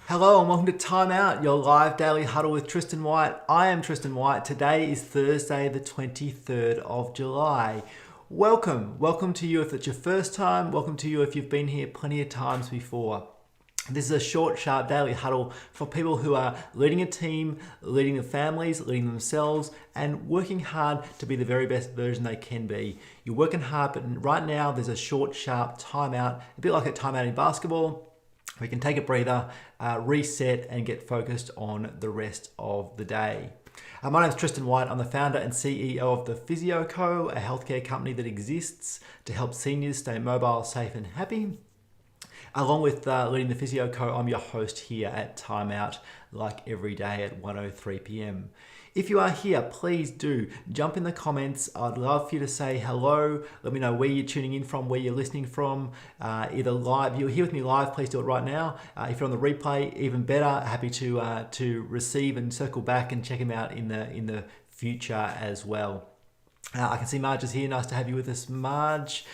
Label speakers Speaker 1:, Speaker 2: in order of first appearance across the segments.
Speaker 1: Hello and welcome to Time Out, your live daily huddle with Tristan White. I am Tristan White. Today is Thursday, the 23rd of July. Welcome to you if it's your first time. Welcome to you if you've been here plenty of times before. This is a short, sharp daily huddle for people who are leading a team, leading their families, leading themselves, and working hard to be the very best version they can be. You're working hard, but right now there's a short, sharp timeout, a bit like a timeout in basketball. We can take a breather, reset, and get focused on the rest of the day. My name is Tristan White. I'm the founder and CEO of the Physio Co, a healthcare company that exists to help seniors stay mobile, safe, and happy. Along with leading the Physio Co, I'm your host here at Time Out, like every day at 1:03 p.m. If you are here, please do jump in the comments. I'd love for you to say hello. Let me know where you're tuning in from, where you're listening from, either live. If you're here with me live, please do it right now. If you're on the replay, even better. Happy to receive and circle back and check them out in the future as well. I can see Marge is here. Nice to have you with us, Marge.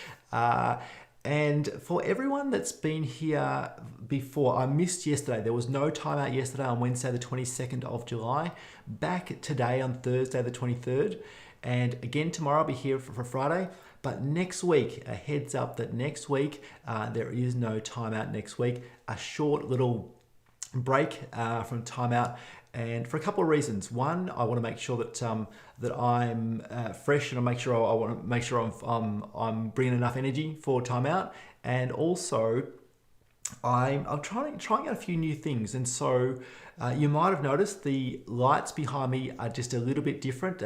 Speaker 1: And for everyone that's been here before, I missed yesterday. There was no timeout yesterday on Wednesday, the 22nd of July. Back today on Thursday, the 23rd. And again, tomorrow I'll be here for Friday. But next week, a heads up that next week, there is no timeout next week. A short little break from timeout. And for a couple of reasons. One, I want to make sure that I'm fresh, and I want to make sure I'm bringing enough energy for timeout. And also, I'm trying out a few new things. And so you might have noticed the lights behind me are just a little bit different.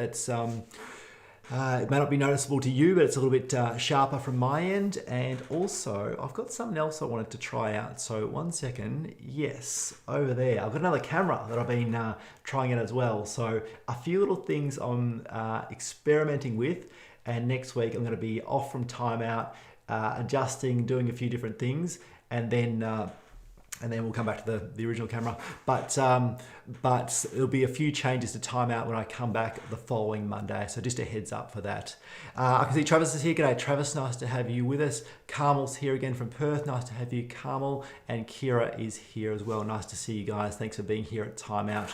Speaker 1: It may not be noticeable to you, but it's a little bit sharper from my end. And also, I've got something else I wanted to try out. So one second. Yes, over there. I've got another camera that I've been trying out as well. So a few little things I'm experimenting with. And next week, I'm going to be off from timeout, adjusting, doing a few different things. And then we'll come back to the original camera. But there'll be a few changes to timeout when I come back the following Monday. So just a heads up for that. I can see Travis is here. G'day, Travis. Nice to have you with us. Carmel's here again from Perth. Nice to have you, Carmel. And Kira is here as well. Nice to see you guys. Thanks for being here at Timeout.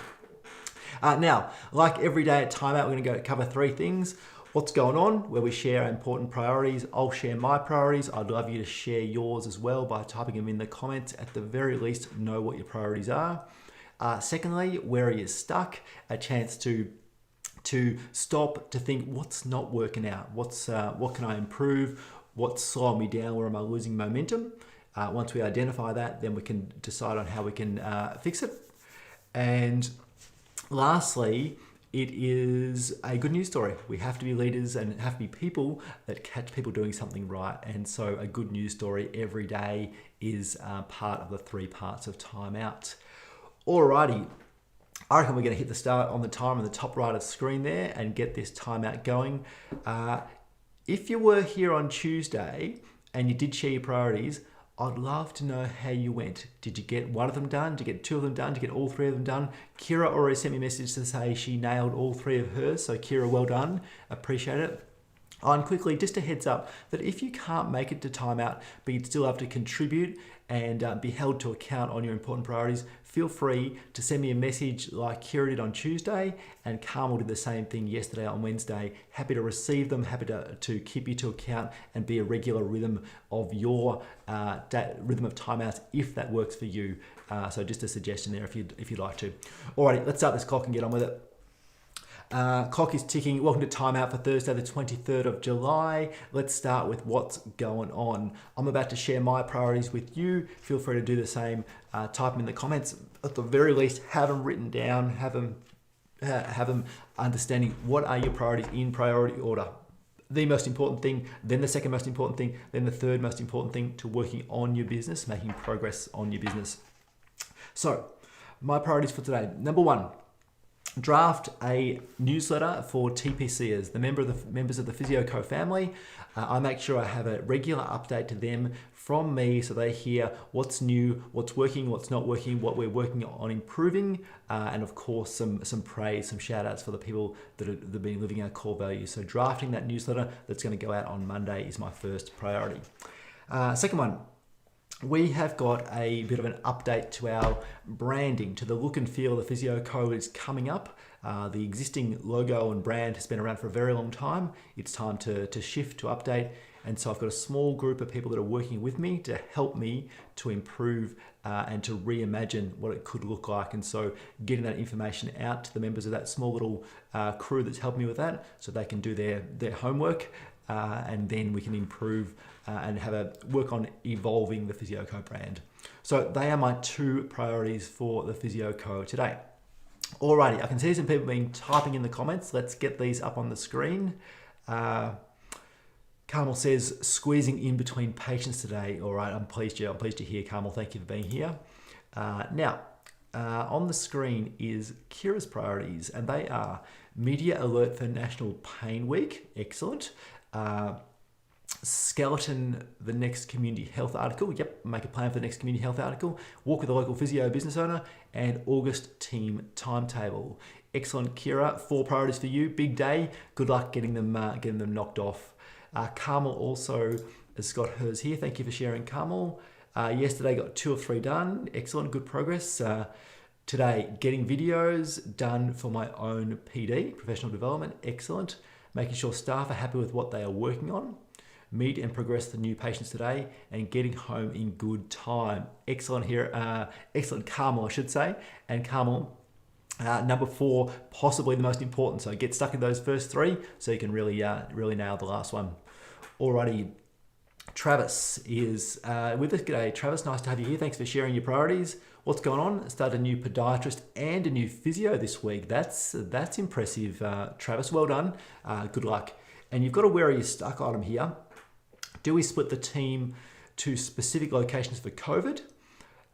Speaker 1: Now, like every day at Timeout, we're going to go cover three things. What's going on, where we share our important priorities. I'll share my priorities. I'd love you to share yours as well by typing them in the comments. At the very least, know what your priorities are. Secondly, where are you stuck? A chance to stop, to think what's not working out. What can I improve? What's slowing me down? Where am I losing momentum? Once we identify that, then we can decide on how we can fix it. And lastly, it is a good news story. We have to be leaders and have to be people that catch people doing something right. And so a good news story every day is part of the 3 parts of Timeout. Alrighty, I reckon we're going to hit the start on the timer in the top right of the screen there and get this timeout going. If you were here on Tuesday and you did share your priorities, I'd love to know how you went. Did you get one of them done? Did you get 2 of them done? Did you get all 3 of them done? Kira already sent me a message to say she nailed all 3 of hers. So Kira, well done. Appreciate it. And quickly, just a heads up that if you can't make it to timeout, but you'd still have to contribute and be held to account on your important priorities, feel free to send me a message like Kira did on Tuesday, and Carmel did the same thing yesterday on Wednesday. Happy to receive them, happy to keep you to account and be a regular rhythm of your rhythm of timeouts if that works for you. So just a suggestion there if you'd like to. Alrighty, let's start this clock and get on with it. Clock is ticking. Welcome to Timeout for Thursday, the 23rd of July. Let's start with what's going on. I'm about to share my priorities with you. Feel free to do the same. Type them in the comments. At the very least, have them written down. Have them understanding what are your priorities in priority order. The most important thing, then the second most important thing, then the third most important thing to working on your business, making progress on your business. So, my priorities for today. Number 1. Draft a newsletter for TPCers, the members of the Physio Co family. I make sure I have a regular update to them from me so they hear what's new, what's working, what's not working, what we're working on improving, and of course some praise, some shout outs for the people that have been living our core values. So drafting that newsletter that's going to go out on Monday is my first priority. Second one, we have got a bit of an update to our branding, to the look and feel. The Physio Co is coming up. The existing logo and brand has been around for a very long time. It's time to shift, to update. And so I've got a small group of people that are working with me to help me to improve and to reimagine what it could look like. And so getting that information out to the members of that small little crew that's helping me with that, so they can do their homework, and then we can improve and have a work on evolving the Physio Co brand. So they are my 2 priorities for the Physio Co today. Alrighty, I can see some people been typing in the comments. Let's get these up on the screen. Carmel says, squeezing in between patients today. All right, I'm pleased to hear, Carmel. Thank you for being here. Now, on the screen is Kira's priorities, and they are media alert for National Pain Week. Excellent. Skeleton, the next community health article. Yep, make a plan for the next community health article. Walk with a local physio business owner, and August team timetable. Excellent, Kira. 4 priorities for you. Big day. Good luck getting them knocked off. Carmel also has got hers here. Thank you for sharing, Carmel. Yesterday got 2 of 3 done. Excellent, good progress. Today, getting videos done for my own PD, professional development. Excellent. Making sure staff are happy with what they are working on. Meet and progress the new patients today, and getting home in good time. Excellent here. Excellent, Carmel, I should say. And Carmel, number 4, possibly the most important. So get stuck in those first 3 so you can really nail the last one. Alrighty, Travis is with us. G'day, Travis. Nice to have you here. Thanks for sharing your priorities. What's going on? Started a new podiatrist and a new physio this week. That's impressive, Travis. Well done. Good luck. And you've got a where are you stuck item here. Do we split the team to specific locations for COVID?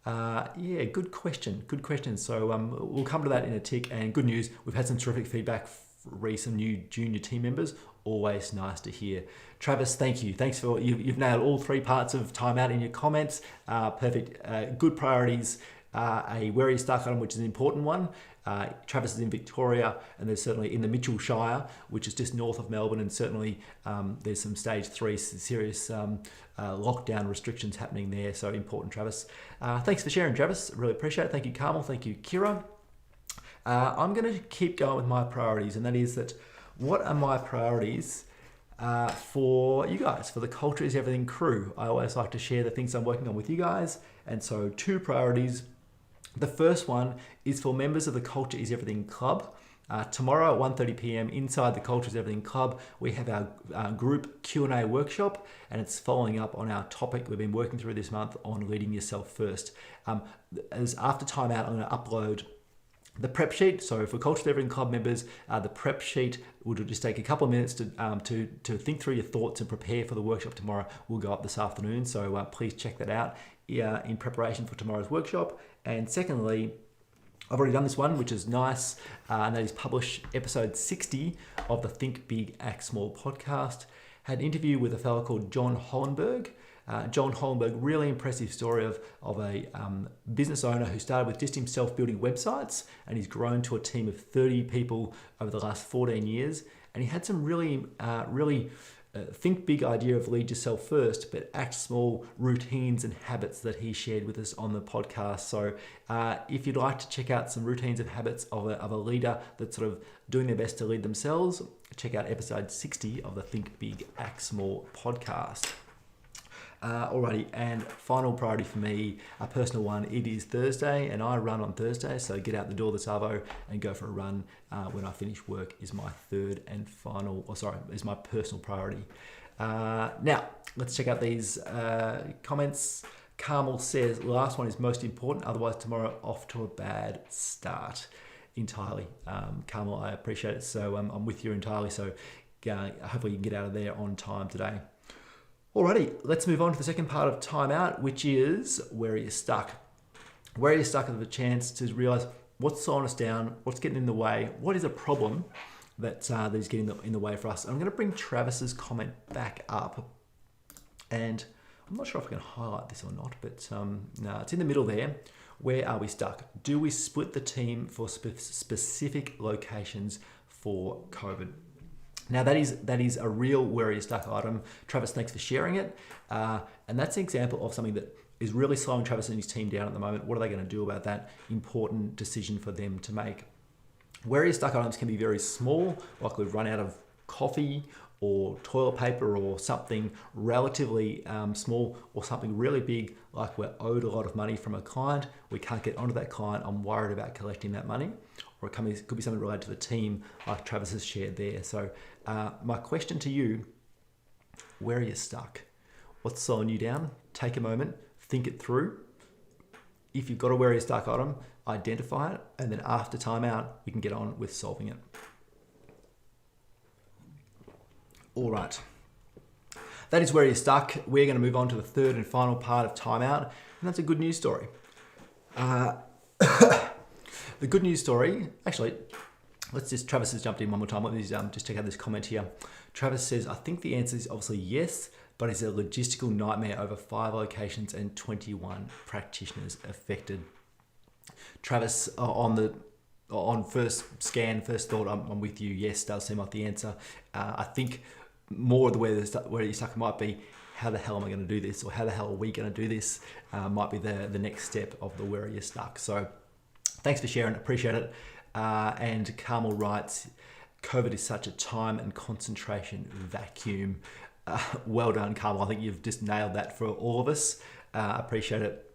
Speaker 1: Yeah, good question. Good question. So we'll come to that in a tick. And good news, we've had some terrific feedback for some new junior team members. Always nice to hear. Travis, thank you. Thanks for you've nailed all 3 parts of timeout in your comments. Perfect. Good priorities. A where are you stuck item, which is an important one. Travis is in Victoria, and there's certainly in the Mitchell Shire, which is just north of Melbourne, and certainly there's some stage 3 serious lockdown restrictions happening there. So important, Travis. Thanks for sharing, Travis. Really appreciate it. Thank you, Carmel. Thank you, Kira. I'm going to keep going with my priorities, and that is that what are my priorities for you guys, for the Culture is Everything crew. I always like to share the things I'm working on with you guys, and so 2 priorities. The first one is for members of the Culture is Everything Club. Tomorrow at 1:30 p.m. inside the Culture is Everything Club, we have our group Q&A workshop, and it's following up on our topic we've been working through this month on leading yourself first. As after timeout, I'm going to upload the prep sheet. So for Culture is Everything Club members, the prep sheet will just take a couple of minutes to think through your thoughts and prepare for the workshop tomorrow. Will go up this afternoon, so please check that out in preparation for tomorrow's workshop. And secondly, I've already done this one, which is nice, and that is publish episode 60 of the Think Big, Act Small podcast. Had an interview with a fellow called John Hollenberg. John Hollenberg, really impressive story of a business owner who started with just himself building websites, and he's grown to a team of 30 people over the last 14 years. And he had some really think big idea of lead yourself first, but act small routines and habits that he shared with us on the podcast. So if you'd like to check out some routines and habits of a leader that's sort of doing their best to lead themselves, check out episode 60 of the Think Big, Act Small podcast. Alrighty, and final priority for me, a personal one. It is Thursday, and I run on Thursday, so get out the door this arvo and go for a run when I finish work is my is my personal priority. Now, let's check out these comments. Carmel says, last one is most important, otherwise tomorrow off to a bad start. Entirely. Carmel, I appreciate it, so I'm with you entirely, so hopefully you can get out of there on time today. Alrighty, let's move on to the second part of timeout, which is where are you stuck? Where are you stuck with a chance to realize what's slowing us down, what's getting in the way, what is a problem that is getting in the way for us. I'm going to bring Travis's comment back up, and I'm not sure if I can highlight this or not, but no, it's in the middle there. Where are we stuck? Do we split the team for specific locations for COVID? Now that is a real where are you stuck item. Travis, thanks for sharing it. And that's an example of something that is really slowing Travis and his team down at the moment. What are they going to do about that? Important decision for them to make. Where you're stuck items can be very small, like we've run out of coffee or toilet paper or something relatively small, or something really big, like we're owed a lot of money from a client. We can't get onto that client. I'm worried about collecting that money. Or it could be something related to the team, like Travis has shared there. So my question to you, where are you stuck? What's slowing you down? Take a moment, think it through. If you've got a where you're stuck item, identify it, and then after timeout, we can get on with solving it. All right, that is where you're stuck. We're going to move on to the third and final part of timeout, and that's a good news story. The good news story, actually, Travis has jumped in one more time. Let me just check out this comment here. Travis says, I think the answer is obviously yes, but it's a logistical nightmare over 5 locations and 21 practitioners affected. Travis, on first scan, first thought, I'm with you. Yes, does seem like the answer. I think more of the where you're stuck might be, how the hell am I going to do this? Or how the hell are we going to do this? Might be the next step of the where you're stuck. So thanks for sharing, appreciate it. And Carmel writes, COVID is such a time and concentration vacuum. Well done, Carmel. I think you've just nailed that for all of us. Appreciate it.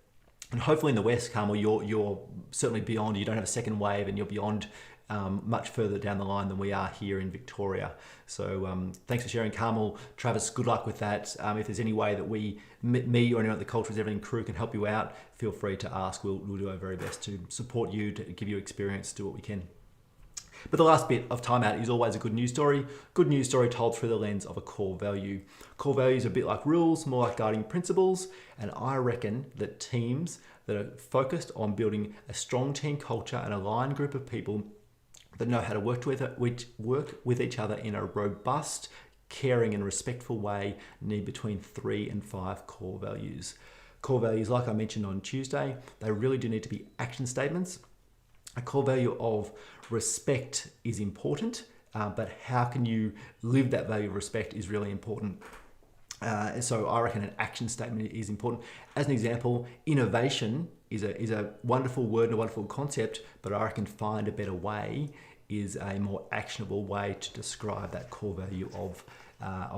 Speaker 1: And hopefully in the West, Carmel, you're certainly beyond, you don't have a second wave, and you're beyond much further down the line than we are here in Victoria. So thanks for sharing, Carmel. Travis, good luck with that. If there's any way that me or anyone at the Cultures Everything crew can help you out, feel free to ask. We'll do our very best to support you, to give you experience, do what we can. But the last bit of timeout is always a good news story. Good news story told through the lens of a core value. Core values are a bit like rules, more like guiding principles. And I reckon that teams that are focused on building a strong team culture and aligned group of people that know how to work with each other in a robust, caring and respectful way need between 3 and 5 core values. Core values, like I mentioned on Tuesday, they really do need to be action statements. A core value of respect is important, but how can you live that value of respect is really important. So I reckon an action statement is important. As an example, innovation is a wonderful word and a wonderful concept, but I reckon find a better way is a more actionable way to describe that core value of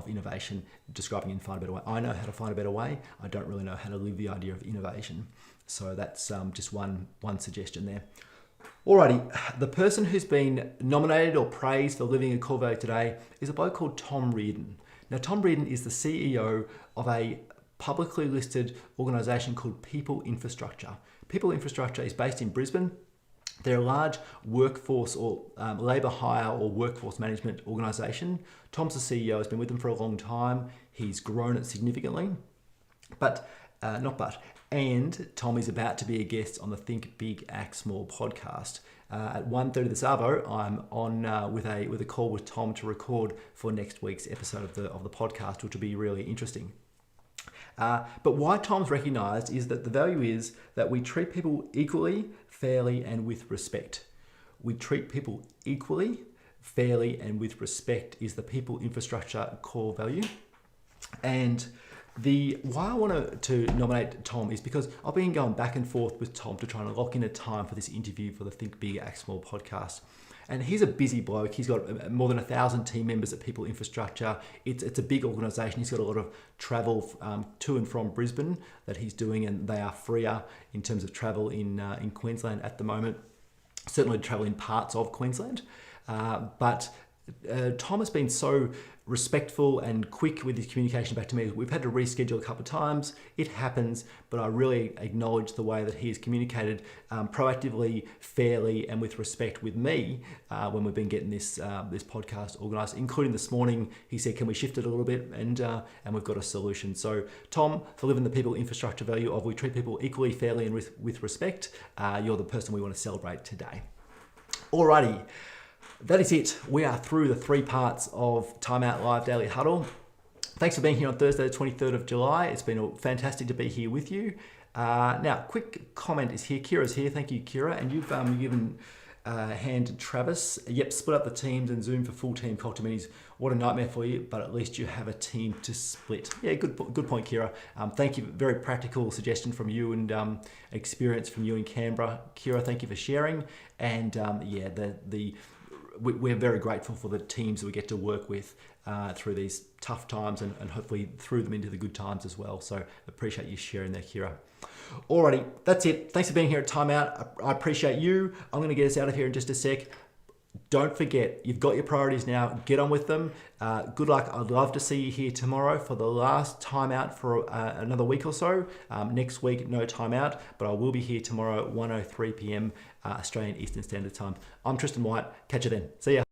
Speaker 1: innovation, describing and find a better way. I know how to find a better way. I don't really know how to live the idea of innovation. So that's just one suggestion there. Alrighty, the person who's been nominated or praised for living a core value today is a bloke called Tom Reardon. Now, Tom Reardon is the CEO of a publicly listed organisation called People Infrastructure. People Infrastructure is based in Brisbane. They're a large workforce or labour hire or workforce management organisation. Tom's the CEO, has been with them for a long time. He's grown it significantly, and Tom is about to be a guest on the Think Big, Act Small podcast. At 1:30 this arvo, I'm on with a call with Tom to record for next week's episode of the podcast, which will be really interesting. But why Tom's recognised is that the value is that we treat people equally, fairly, and with respect. We treat people equally, fairly, and with respect is the People Infrastructure core value. And why I wanted to nominate Tom is because I've been going back and forth with Tom to try and lock in a time for this interview for the Think Big, Act Small podcast. And he's a busy bloke. He's got more than 1,000 team members at People Infrastructure. It's a big organisation. He's got a lot of travel to and from Brisbane that he's doing, and they are freer in terms of travel in Queensland at the moment. Certainly travel in parts of Queensland. But Tom has been so respectful and quick with his communication back to me. We've had to reschedule a couple of times. It happens, but I really acknowledge the way that he has communicated proactively, fairly, and with respect with me when we've been getting this podcast organised. Including this morning, he said, "Can we shift it a little bit?" And we've got a solution. So, Tom, for living the People Infrastructure value of we treat people equally, fairly, and with respect, you're the person we want to celebrate today. Alrighty. That is it. We are through the 3 parts of Time Out Live Daily Huddle. Thanks for being here on Thursday, the 23rd of July. It's been fantastic to be here with you. Now, quick comment is here. Kira's here. Thank you, Kira. And you've given hand Travis. Yep, split up the teams and Zoom for full team cocktail minis. What a nightmare for you, but at least you have a team to split. Yeah, good point, Kira. Thank you. Very practical suggestion from you and experience from you in Canberra. Kira, thank you for sharing. And yeah, we're very grateful for the teams that we get to work with through these tough times and hopefully through them into the good times as well. So appreciate you sharing that, Kira. Alrighty, that's it. Thanks for being here at Timeout. I appreciate you. I'm going to get us out of here in just a sec. Don't forget, you've got your priorities now. Get on with them. Good luck. I'd love to see you here tomorrow for the last timeout for another week or so. Next week, no timeout, but I will be here tomorrow at 1:03 p.m. Australian Eastern Standard Time. I'm Tristan White. Catch you then. See ya.